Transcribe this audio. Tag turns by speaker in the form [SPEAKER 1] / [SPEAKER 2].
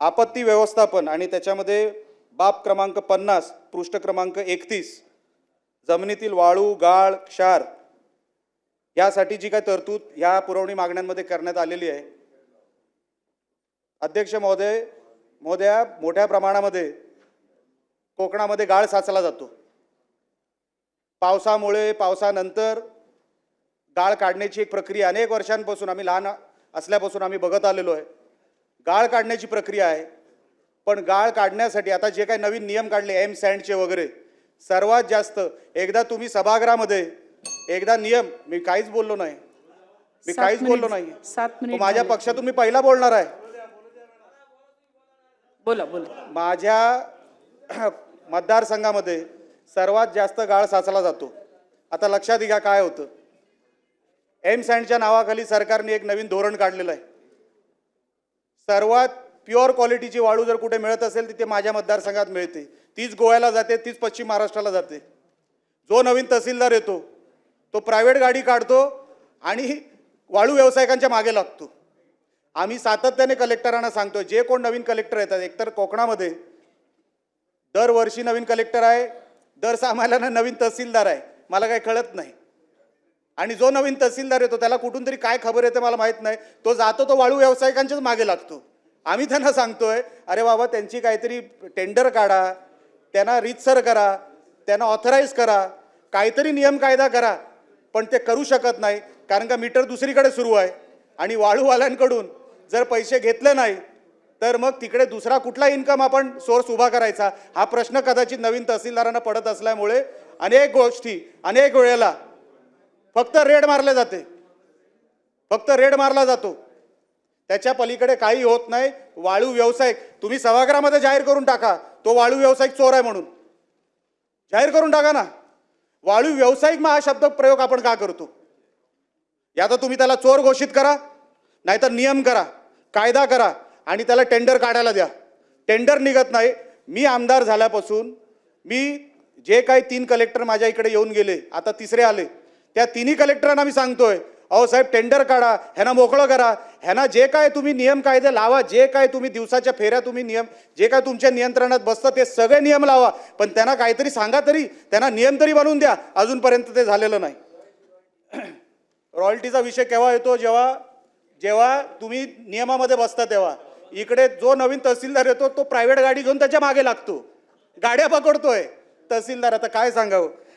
[SPEAKER 1] आपत्ती व्यवस्थापन आणि त्याच्यामध्ये बाब क्रमांक 50 पृष्ठ क्रमांक 31 जमिनीतील वाळू गाळ क्षार यासाठी जी काय तरतूद या पुरवणी मागण्यांमध्ये करण्यात आलेली आहे। अध्यक्ष महोदया मोठ्या प्रमाणामध्ये कोकणामध्ये गाळ साचला जातो। पावसानंतर गाळ काढण्याची एक प्रक्रिया अनेक वर्षांपासून आम्ही लहान असल्यापासून आम्ही बघत आलेलो आहे। गाळ काढण्याची प्रक्रिया आहे, पण गाळ काढण्यासाठी आता जे काही नवीन नियम काढले एम सँडचे वगैरे सर्वात जास्त एकदा तुम्ही सभागृहामध्ये एकदा नियम मी काहीच बोललो नाही, माझ्या पक्षातून मी पहिला बोलणार आहे।
[SPEAKER 2] बोला बोला।
[SPEAKER 1] माझ्या मतदारसंघामध्ये सर्वात जास्त गाळ साचला जातो। आता लक्षात घ्या काय होतं। एम सँडच्या नावाखाली सरकारने एक नवीन धोरण काढलेलं आहे। सर्वात प्युअर क्वालिटीची वाळू जर कुठे मिळत असेल तिथे माझ्या मतदारसंघात मिळते, तीच गोव्याला जाते, तीच पश्चिम महाराष्ट्राला जाते। जो नवीन तहसीलदार येतो तो प्रायव्हेट गाडी काढतो आणि वाळू व्यावसायिकांच्या मागे लागतो। आम्ही सातत्याने कलेक्टरांना सांगतो, जे कोण नवीन कलेक्टर येतात, एकतर कोकणामध्ये दरवर्षी नवीन कलेक्टर आहे, दर 6 महिन्यांना नवीन तहसीलदार आहे, मला काही कळत नाही। आणि जो नवीन तहसीलदार येतो त्याला कुठून तरी काय खबर येते मला माहित नाही, तो जातो तो वाळू व्यावसायिकांच्याच मागे लागतो। आम्ही त्यांना सांगतोय, अरे बाबा त्यांची काहीतरी टेंडर काढा, त्यांना रीतसर करा, त्यांना ऑथराईज करा, काहीतरी नियम कायदा करा, पण ते करू शकत नाही कारण का मीटर दुसरीकडे सुरू आहे। आणि वाळूवाल्यांकडून जर पैसे घेतले नाही तर मग तिकडे दुसरा कुठला इन्कम आपण सोर्स उभा करायचा हा प्रश्न कदाचित नवीन तहसीलदारांना पडत असल्यामुळे अनेक गोष्टी अनेक वेळेला फक्त रेड मारले जाते, फक्त रेड मारला जातो, त्याच्या पलीकडे काही होत नाही। वाळू व्यावसायिक तुम्ही सभागृहामध्ये जाहीर करून टाका, तो वाळू व्यावसायिक चोर आहे म्हणून जाहीर करून टाका ना। वाळू व्यावसायिक हा शब्द प्रयोग आपण का करतो? या तर तुम्ही त्याला चोर घोषित करा, नाहीतर नियम करा, कायदा करा आणि त्याला टेंडर काढायला द्या। टेंडर निघत नाही। मी आमदार झाल्यापासून मी जे काही 3 कलेक्टर माझ्या इकडे येऊन गेले, आता तिसरे आले, त्या 3ही कलेक्टरांना मी सांगतोय, अहो साहेब टेंडर काढा, ह्यांना मोकळं करा, ह्यांना जे काय तुम्ही नियम कायदे लावा, जे काय तुम्ही दिवसाच्या फेऱ्या तुम्ही नियम जे काय तुमच्या नियंत्रणात बसतं ते सगळे नियम लावा, पण त्यांना काहीतरी सांगा तरी, त्यांना नियम तरी बनवून द्या। अजूनपर्यंत ते झालेलं नाही। रॉयल्टीचा विषय केव्हा येतो? जेव्हा तुम्ही नियमामध्ये बसता तेव्हा। इकडे जो नवीन तहसीलदार येतो तो प्रायव्हेट गाडी घेऊन त्याच्या मागे लागतो, गाड्या पकडतोय तहसीलदार। आता काय सांगावं।